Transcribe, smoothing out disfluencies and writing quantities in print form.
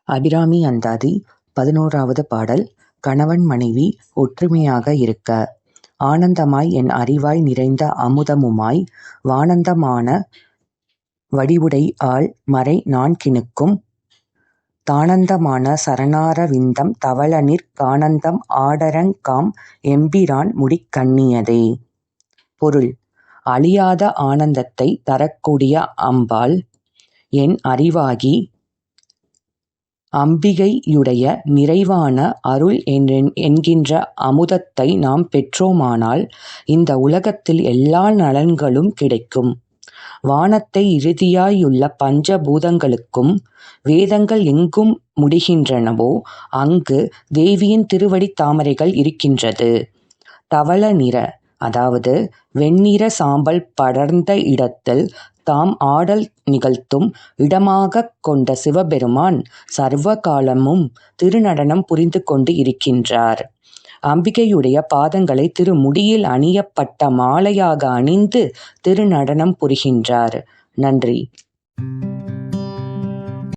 அபிராமி அந்தாதி 11வது பாடல். கணவன் மனைவி ஒற்றுமையாக இருக்க. ஆனந்தமாய் என் அறிவாய் நிறைந்த அமுதமுமாய் வானந்தமான வடிவுடை ஆள் மறை நான்கினுக்கும் தானந்தமான சரணாரவிந்தம் தவளநிற் கானந்தம் ஆடரங்காம் எம்பிரான் முடிக்கண்ணியதே. பொருள்: அழியாத ஆனந்தத்தை தரக்கூடிய அம்பாள் என் அறிவாகி அம்பிகையுடைய நிறைவான அருள் என்கின்ற அமுதத்தை நாம் பெற்றோமானால் இந்த உலகத்தில் எல்லா நலன்களும் கிடைக்கும். வானத்தை இறுதியாயுள்ள பஞ்ச பூதங்களுக்கும் வேதங்கள் எங்கும் முடிகின்றனவோ அங்கு தேவியின் திருவடித் தாமரைகள் இருக்கின்றது. தவள நிற, அதாவது வெண்ணிற சாம்பல் படர்ந்த இடத்தில் தாம் ஆடல் நிகழ்த்தும் இடமாகக் கொண்ட சிவபெருமான் சர்வ காலமும் திருநடனம் புரிந்து கொண்டு இருக்கின்றார். அம்பிகையுடைய பாதங்களை திருமுடியில் அணியப்பட்ட மாலையாக அணிந்து திருநடனம் புரிகின்றார். நன்றி.